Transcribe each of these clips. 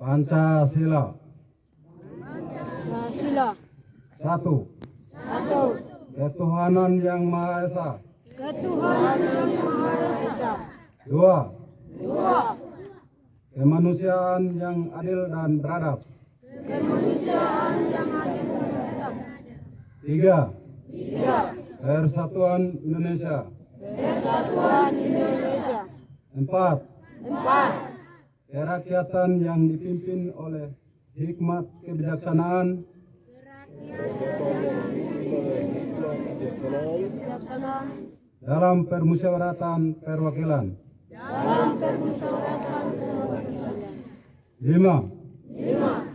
Pancasila. Pancasila. Satu. Satu. Ketuhanan Yang Maha Esa. Ketuhanan Yang Maha Esa. Dua. Dua. Kemanusiaan yang adil dan beradab. Kemanusiaan yang adil dan beradab. Tiga. Tiga. Persatuan Indonesia. Persatuan Indonesia. Empat. Empat. Kerakyatan yang dipimpin oleh hikmat kebijaksanaan Bijaksanaan. dalam permusyawaratan perwakilan. Dalam permusyawaratan perwakilan. Lima. Lima.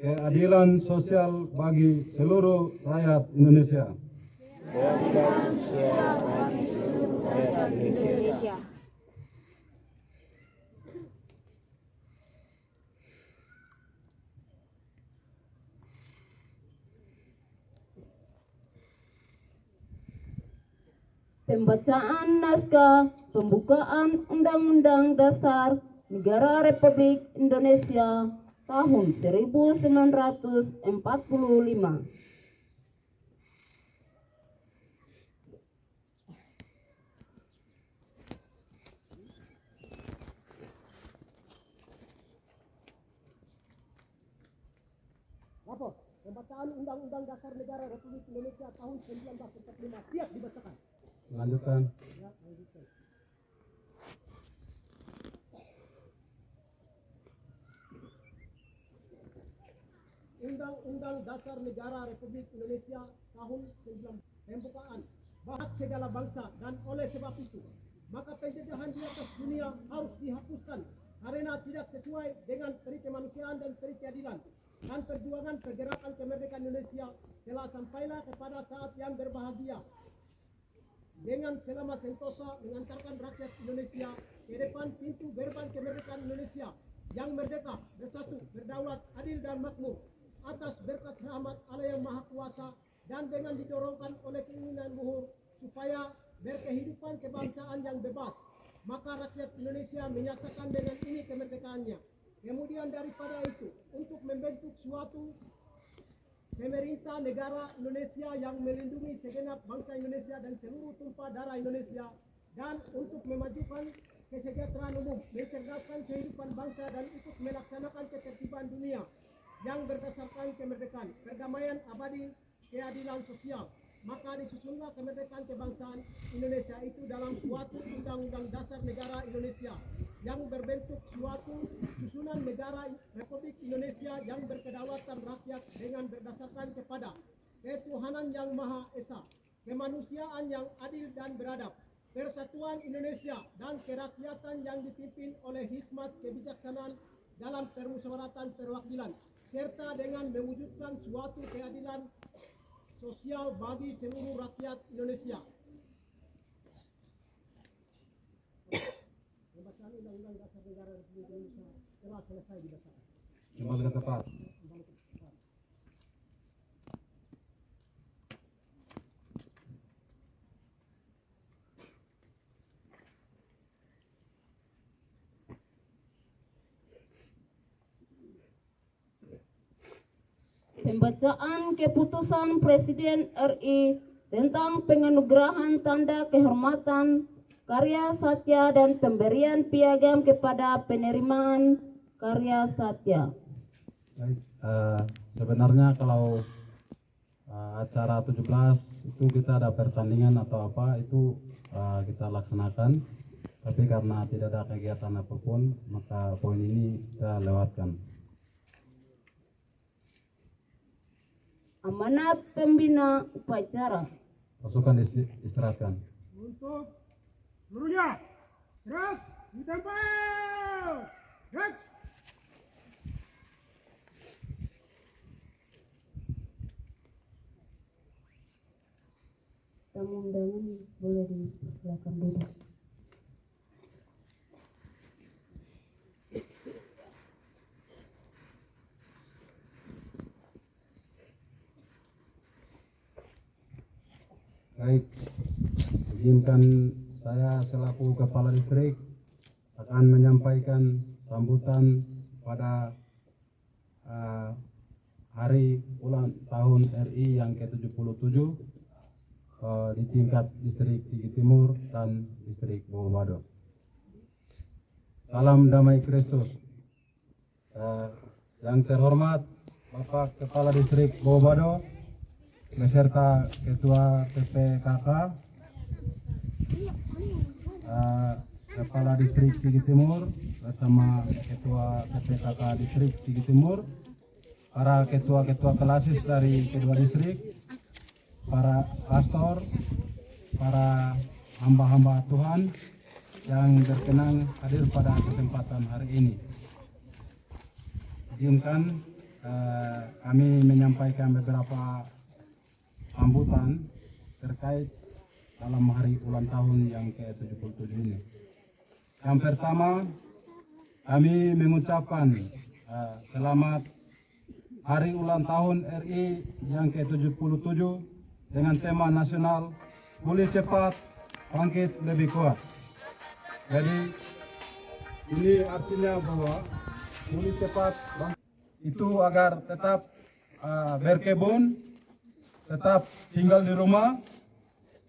Keadilan sosial bagi seluruh rakyat Indonesia. Keadilan sosial bagi seluruh rakyat Indonesia. Pembacaan naskah pembukaan Undang-Undang Dasar Negara Republik Indonesia tahun 1945. Lapor, pembacaan Undang-Undang Dasar Negara Republik Indonesia tahun 1945 siap dibacakan. Lanjutkan. Undang-Undang Dasar Negara Republik Indonesia tahun 1945. Pembukaan hak segala bangsa dan oleh sebab itu maka penjajahan di atas dunia harus dihapuskan karena tidak sesuai dengan peri kemanusiaan dan peri keadilan, dan perjuangan pergerakan kemerdekaan Indonesia telah sampailah kepada saat yang berbahagia dengan selama sentosa mengantarkan rakyat Indonesia ke depan pintu gerbang kemerdekaan Indonesia yang merdeka, bersatu, berdaulat, adil dan makmur atas berkat rahmat Allah yang Maha Kuasa, dan dengan didorongkan oleh keinginan luhur supaya berkehidupan kebangsaan yang bebas, maka rakyat Indonesia menyatakan dengan ini kemerdekaannya. Kemudian daripada itu, untuk membentuk suatu pemerintah negara Indonesia yang melindungi segenap bangsa Indonesia dan seluruh tumpah darah Indonesia, dan untuk memajukan kesejahteraan umum, mencerdaskan kehidupan bangsa dan ikut melaksanakan ketertiban dunia yang berdasarkan kemerdekaan, perdamaian abadi, keadilan sosial, maka disusunlah kemerdekaan kebangsaan Indonesia itu dalam suatu Undang-Undang Dasar Negara Indonesia yang berbentuk suatu susunan negara Republik Indonesia yang berkedaulatan rakyat dengan berdasarkan kepada ketuhanan yang Maha Esa, kemanusiaan yang adil dan beradab, persatuan Indonesia, dan kerakyatan yang dipimpin oleh hikmat kebijaksanaan dalam permusyawaratan perwakilan, serta dengan mewujudkan suatu keadilan sosial bagi seluruh rakyat Indonesia. Pembacaan Undang-Undang Dasar Negara Republik Indonesia telah selesai dibacakan. Kembali ke tempat. Pembacaan keputusan Presiden RI tentang penganugerahan tanda kehormatan karya satya dan pemberian piagam kepada penerimaan karya satya. Baik, sebenarnya kalau acara 17 itu kita ada pertandingan atau apa itu kita laksanakan, tapi karena tidak ada kegiatan apapun maka poin ini kita lewatkan. Amanat pembina upacara. Pasukan istirahatkan. Untuk seluruhnya, gerak di tempat, gerak. Tamu undangan boleh dipersilakan duduk. Baik, izinkan saya selaku Kepala Distrik akan menyampaikan sambutan pada hari ulang tahun RI yang ke-77 di tingkat distrik Tinggi Timur dan distrik Bogor. Salam damai Kristus. Yang terhormat Bapak Kepala Distrik Bogor beserta Ketua PPKK, Kepala Distrik Tinggi Timur bersama Ketua PPKK Distrik Tinggi Timur, para ketua-ketua kelasis dari kedua distrik, para pastor, para hamba-hamba Tuhan yang berkenan hadir pada kesempatan hari ini. Izinkan kami menyampaikan beberapa sambutan terkait dalam hari ulang tahun yang ke-77 ini. Yang pertama, kami mengucapkan selamat hari ulang tahun RI yang ke-77 dengan tema nasional Pulih Cepat, Bangkit Lebih Kuat. Jadi ini artinya bahwa pulih cepat itu agar tetap berkebun, tetap tinggal di rumah,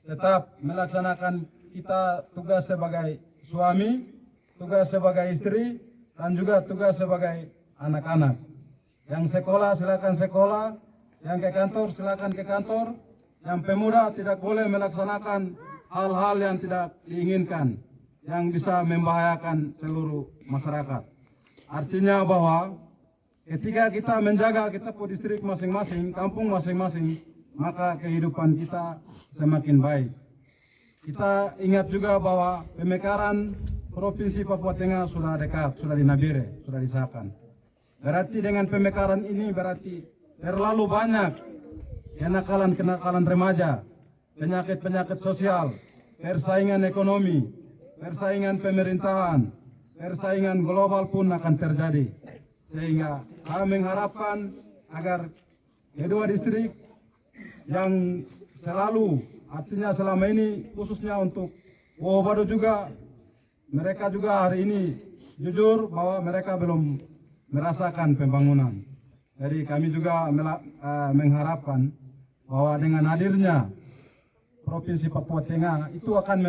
tetap melaksanakan kita tugas sebagai suami, tugas sebagai istri, dan juga tugas sebagai anak-anak. Yang sekolah silakan sekolah, yang ke kantor silakan ke kantor, yang pemuda tidak boleh melaksanakan hal-hal yang tidak diinginkan, yang bisa membahayakan seluruh masyarakat. Artinya bahwa ketika kita menjaga kita distrik masing-masing, kampung masing-masing, maka kehidupan kita semakin baik. Kita ingat juga bahwa pemekaran Provinsi Papua Tengah sudah dekat, sudah dinabire, sudah disahkan. Berarti dengan pemekaran ini berarti terlalu banyak kenakalan-kenakalan remaja, penyakit-penyakit sosial, persaingan ekonomi, persaingan pemerintahan, persaingan global pun akan terjadi. Sehingga kami mengharapkan agar kedua distrik yang selalu, artinya selama ini khususnya untuk Bogor juga, mereka juga hari ini jujur bahwa mereka belum merasakan pembangunan. Jadi kami juga mengharapkan bahwa dengan hadirnya Provinsi Papua Tengah itu akan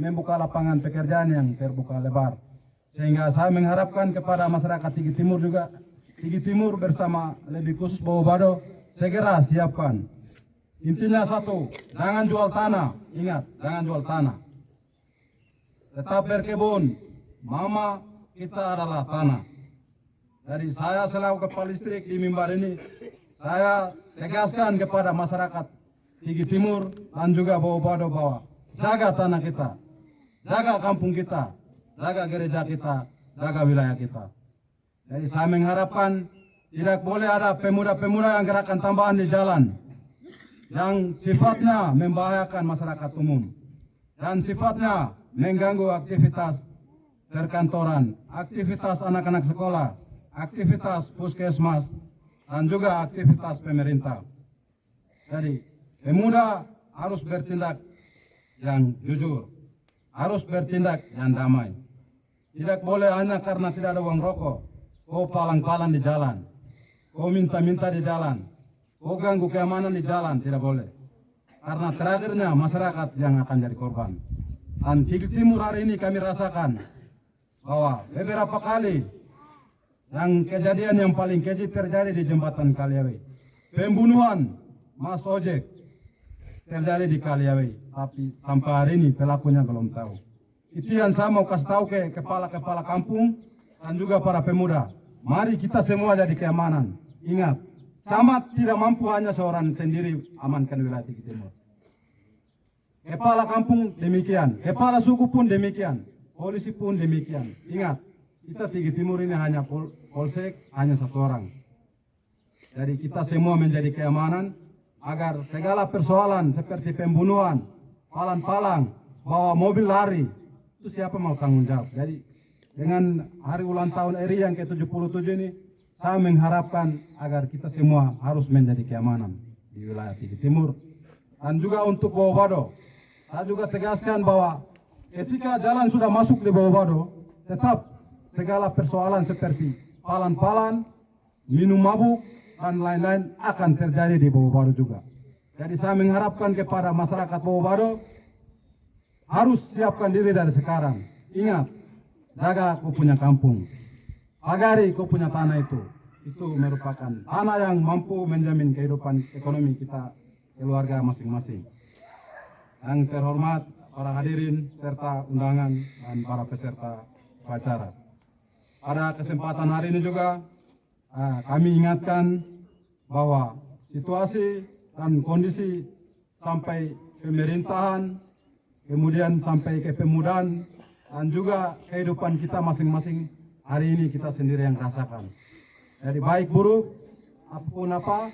membuka lapangan pekerjaan yang terbuka lebar. Sehingga saya mengharapkan kepada masyarakat Tinggi Timur juga, Tinggi Timur bersama lebih khusus Bogor segera siapkan. Intinya satu, jangan jual tanah. Ingat, jangan jual tanah. Tetap berkebun. Mama kita adalah tanah. Jadi saya selaku kepala distrik di mimbar ini, saya tegaskan kepada masyarakat Tinggi Timur dan juga Bogor bahwa jaga tanah kita, jaga kampung kita, jaga gereja kita, jaga wilayah kita. Jadi saya mengharapkan tidak boleh ada pemuda-pemuda yang gerakan tambahan di jalan yang sifatnya membahayakan masyarakat umum dan sifatnya mengganggu aktivitas perkantoran, aktivitas anak-anak sekolah, aktivitas puskesmas, dan juga aktivitas pemerintah. Jadi pemuda harus bertindak yang jujur, harus bertindak yang damai. Tidak boleh hanya karena tidak ada uang rokok, kau palang-palang di jalan, kau minta-minta di jalan, kau ganggu keamanan di jalan, tidak boleh. Karena terakhirnya masyarakat yang akan jadi korban. Dan Tinggi Timur hari ini kami rasakan bahwa beberapa kali yang kejadian yang paling keji terjadi di jembatan Kaliawe. Pembunuhan Mas Ojek terjadi di Kaliawe, tapi sampai hari ini pelakunya belum tahu. Itu yang saya mau kasih tahu ke kepala-kepala kampung dan juga para pemuda. Mari kita semua jadi keamanan. Ingat, camat tidak mampu hanya seorang sendiri amankan wilayah Tinggi Timur. Kepala kampung demikian, kepala suku pun demikian, polisi pun demikian. Ingat, kita Tinggi Timur ini hanya polsek, hanya satu orang. Jadi kita semua menjadi keamanan agar segala persoalan seperti pembunuhan, palang-palang, bawa mobil lari, itu siapa mau tanggung jawab. Jadi dengan hari ulang tahun RI yang ke-77 ini, saya mengharapkan agar kita semua harus menjadi keamanan di wilayah Tinggi Timur. Dan juga untuk Bogor, saya juga tegaskan bahwa ketika jalan sudah masuk di Bogor, tetap segala persoalan seperti palan-palan minum mabuk, dan lain-lain akan terjadi di Bawabado juga. Jadi saya mengharapkan kepada masyarakat Bawabado harus siapkan diri dari sekarang. Ingat, jaga kau punya kampung, pagari kau punya tanah itu. Itu merupakan tanah yang mampu menjamin kehidupan ekonomi kita, keluarga masing-masing. Yang terhormat para hadirin serta undangan dan para peserta upacara. Pada kesempatan hari ini juga kami ingatkan bahwa situasi dan kondisi sampai pemerintahan, kemudian sampai ke pemudaan, dan juga kehidupan kita masing-masing hari ini kita sendiri yang rasakan. Jadi baik buruk, apapun apa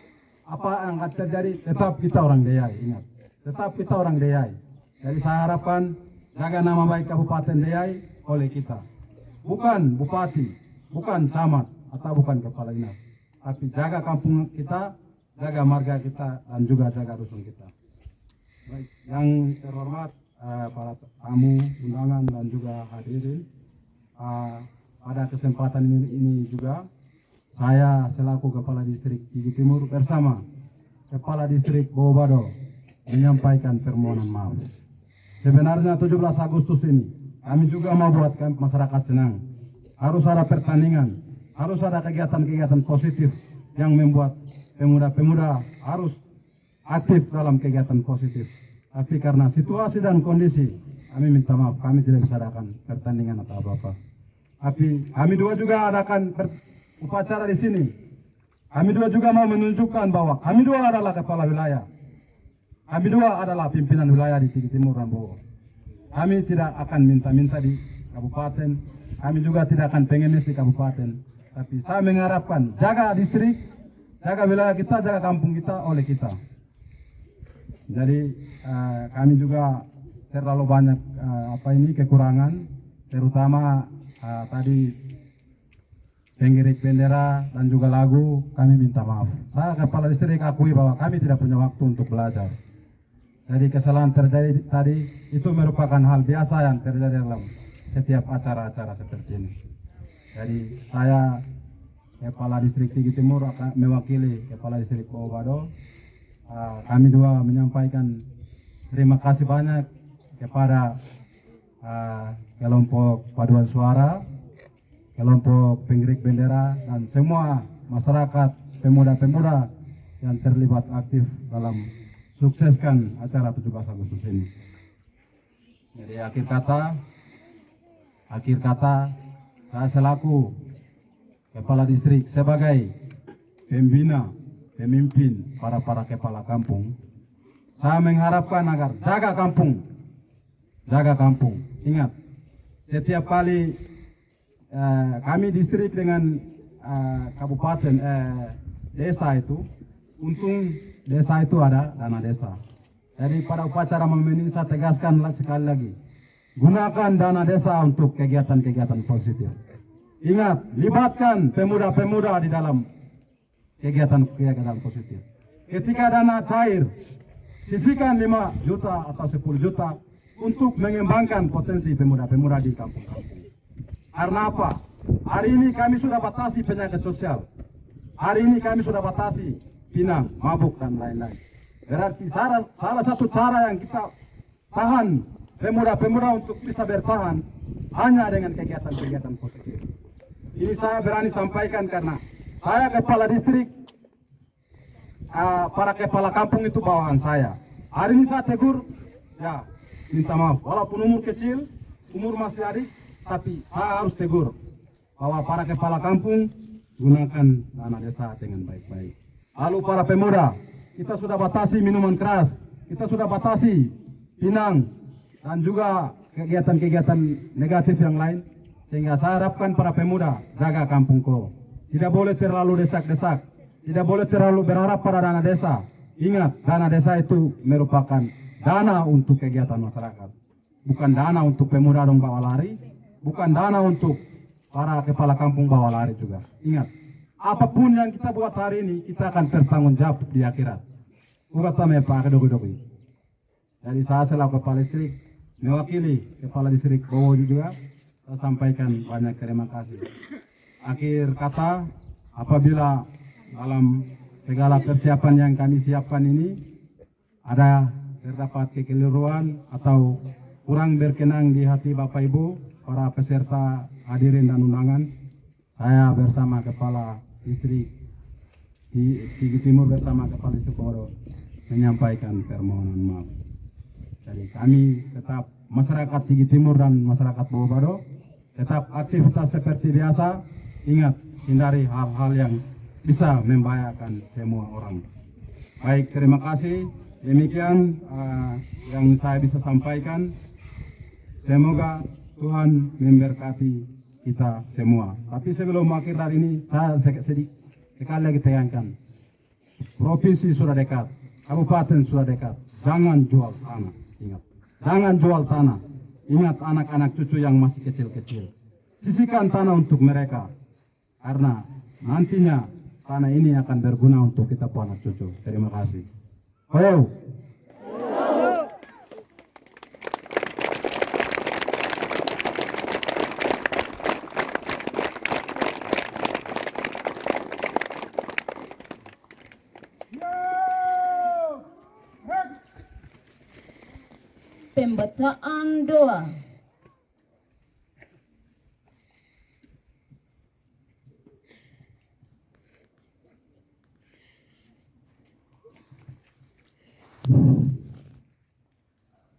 yang akan terjadi, tetap kita orang Deyai, ingat. Tetap kita orang Deyai. Jadi saya harapkan jaga nama baik Kabupaten Deyai oleh kita. Bukan bupati, bukan camat, atau bukan kepala dinas. Tapi jaga kampung kita, jaga marga kita, dan juga jaga dusun kita. Baik, yang terhormat para tamu, undangan, dan juga hadirin. Pada kesempatan ini juga, saya selaku Kepala Distrik Gigi Timur bersama Kepala Distrik Bawabado menyampaikan permohonan maaf. Sebenarnya 17 Agustus ini kami juga mau buat masyarakat senang. Harus ada pertandingan, harus ada kegiatan-kegiatan positif yang membuat pemuda-pemuda harus aktif dalam kegiatan positif. Tapi karena situasi dan kondisi, kami minta maaf, kami tidak bisa adakan pertandingan atau apa-apa. Tapi kami juga adakan upacara di sini. Kami juga mau menunjukkan bahwa kami adalah kepala wilayah. Kami adalah pimpinan wilayah di Gigi Timur Rambo. Kami tidak akan minta-minta di kabupaten. Kami juga tidak akan pengemis di kabupaten. Tapi saya mengharapkan jaga distrik, jaga wilayah kita, jaga kampung kita oleh kita. Jadi kami juga terlalu banyak kekurangan, terutama tadi pengiring bendera dan juga lagu, kami minta maaf. Saya kepala distrik akui bahwa kami tidak punya waktu untuk belajar. Jadi kesalahan terjadi tadi itu merupakan hal biasa yang terjadi dalam setiap acara-acara seperti ini. Jadi saya kepala distrik Gigi Timur akan mewakili kepala distrik Bawabado. Kami juga menyampaikan terima kasih banyak kepada kelompok paduan suara, kelompok pengiring bendera, dan semua masyarakat pemuda-pemuda yang terlibat aktif dalam sukseskan acara 17 Agustus ini. Jadi akhir kata saya selaku kepala distrik sebagai pembina, pemimpin para kepala kampung, saya mengharapkan agar jaga kampung. Ingat, setiap kali kami distrik dengan kabupaten desa itu, untung desa itu ada dana desa. Jadi pada upacara ini saya tegaskan sekali lagi, gunakan dana desa untuk kegiatan-kegiatan positif. Ingat, libatkan pemuda-pemuda di dalam kegiatan-kegiatan positif. Ketika dana cair, sisihkan 5 juta atau 10 juta untuk mengembangkan potensi pemuda-pemuda di kampung-kampung. Karena apa? Hari ini kami sudah batasi penyakit sosial. Hari ini kami sudah batasi pinang, mabuk, dan lain-lain. Berarti salah satu cara yang kita tahan pemuda-pemuda untuk bisa bertahan hanya dengan kegiatan-kegiatan positif. Ini saya berani sampaikan karena saya kepala distrik, para kepala kampung itu bawahan saya. Hari ini saya tegur, ya minta maaf. Walaupun umur kecil, umur masih adik, tapi saya harus tegur bahwa para kepala kampung gunakan dana desa dengan baik-baik. Lalu para pemuda, kita sudah batasi minuman keras, kita sudah batasi pinang, dan juga kegiatan-kegiatan negatif yang lain. Sehingga saya harapkan para pemuda, jaga kampungku. Tidak boleh terlalu desak-desak, tidak boleh terlalu berharap pada dana desa. Ingat, dana desa itu merupakan dana untuk kegiatan masyarakat. Bukan dana untuk pemuda dong bawa lari, bukan dana untuk para kepala kampung bawa lari juga. Ingat, apapun yang kita buat hari ini, kita akan bertanggung jawab di akhirat. Bukan tamai pak kedogi-dogi. Jadi saya selaku kepala distrik, mewakili kepala distrik Bawabado juga, saya sampaikan banyak terima kasih. Akhir kata, apabila dalam segala persiapan yang kami siapkan ini ada terdapat kekeliruan atau kurang berkenan di hati Bapak Ibu, para peserta hadirin dan undangan, saya bersama Kepala Distrik Tigih Timur bersama Kepala Sukodo menyampaikan permohonan maaf. Jadi kami tetap masyarakat Tigih Timur dan masyarakat Bawabado tetap aktivitas seperti biasa. Ingat, hindari hal-hal yang bisa membahayakan semua orang. Baik, terima kasih. Demikian yang saya bisa sampaikan. Semoga Tuhan memberkati kita semua. Tapi sebelum akhir hari ini, saya sekali lagi tekankan. Provinsi sudah dekat, kabupaten sudah dekat. Jangan jual tanah. Ingat, jangan jual tanah. Ingat anak-anak cucu yang masih kecil-kecil. Sisihkan tanah untuk mereka. Karena nantinya tanah ini akan berguna untuk kita anak cucu. Terima kasih. Hoyo. Pembacaan doa.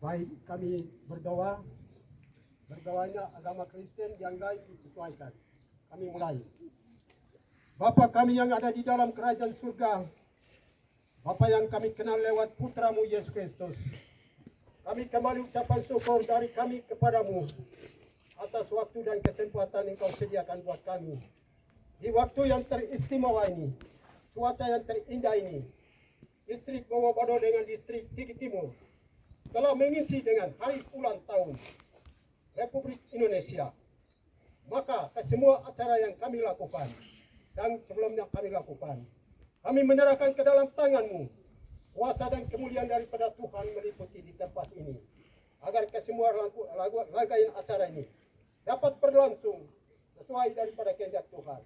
Baik, kami berdoa. Berdoanya agama Kristen yang lain disesuaikan. Kami mulai. Bapa kami yang ada di dalam kerajaan surga, Bapa yang kami kenal lewat putramu Yesus Kristus, kami kembali ucapan syukur dari kami kepadamu atas waktu dan kesempatan yang kau sediakan buat kami. Di waktu yang teristimewa ini, cuaca yang terindah ini, distrik Bawabado dengan distrik Tigih Timur telah mengisi dengan hari ulang tahun Republik Indonesia. Maka ke semua acara yang kami lakukan dan sebelumnya kami lakukan, kami menyerahkan ke dalam tangan-Mu kuasa dan kemuliaan daripada Tuhan meliputi di tempat ini, agar kesemua rangkaian acara ini dapat berlangsung sesuai daripada kehendak Tuhan.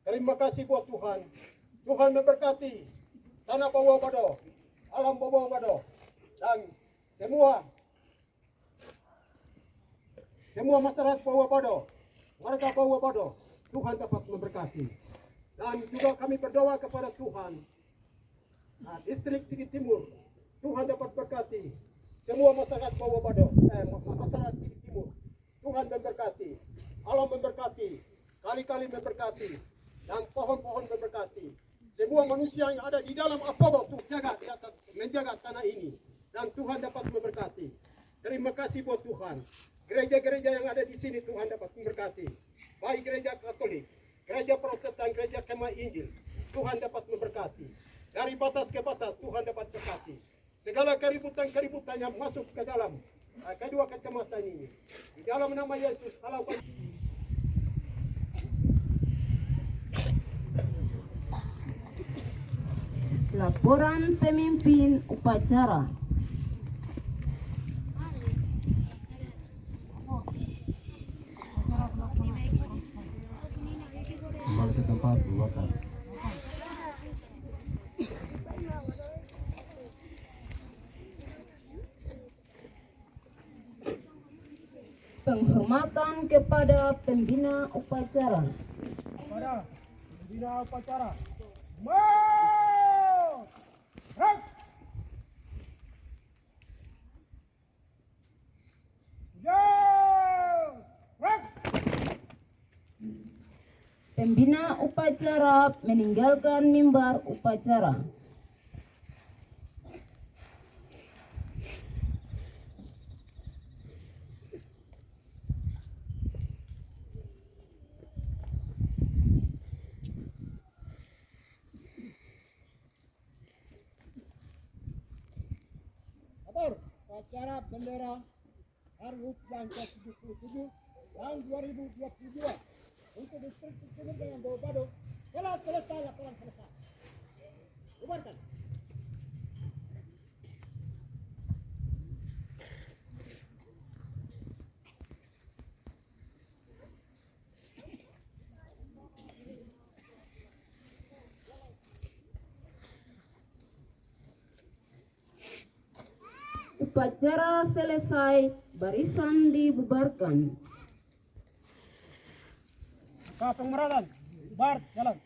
Terima kasih buat Tuhan. Tuhan memberkati tanah Bawabado, alam Bawabado, dan semua masyarakat Bawabado, warga Bawabado. Tuhan dapat memberkati. Dan juga kami berdoa kepada Tuhan, distrik Tigih Timur, Tuhan dapat berkati semua masyarakat Bawabado, masyarakat Tigih Timur. Tuhan memberkati, alam memberkati, kali-kali memberkati, dan pohon-pohon memberkati. Semua manusia yang ada di dalam Apobo untuk menjaga tanah ini, dan Tuhan dapat memberkati. Terima kasih buat Tuhan. Gereja-gereja yang ada di sini Tuhan dapat memberkati. Baik gereja Katolik, gereja Protestan, gereja Kemah Injil, Tuhan dapat memberkati. Dari batas ke batas Tuhan dapat berkati. Segala keributan-keributan yang masuk ke dalam kedua kecamatan ini, di dalam nama Yesus, Laporan pemimpin upacara. Kembali ke tempat, silakan. Penghormatan kepada pembina upacara. Kepada pembina upacara. Pembina upacara meninggalkan mimbar upacara. Upacara bendera HUT yang ke-77 tahun 2022 untuk distrik Timur dengan Bawabado telah selesai. Laporan selesai. Bubarkan. Upacara selesai, barisan dibubarkan. Kapang Maradan, bar, jalan.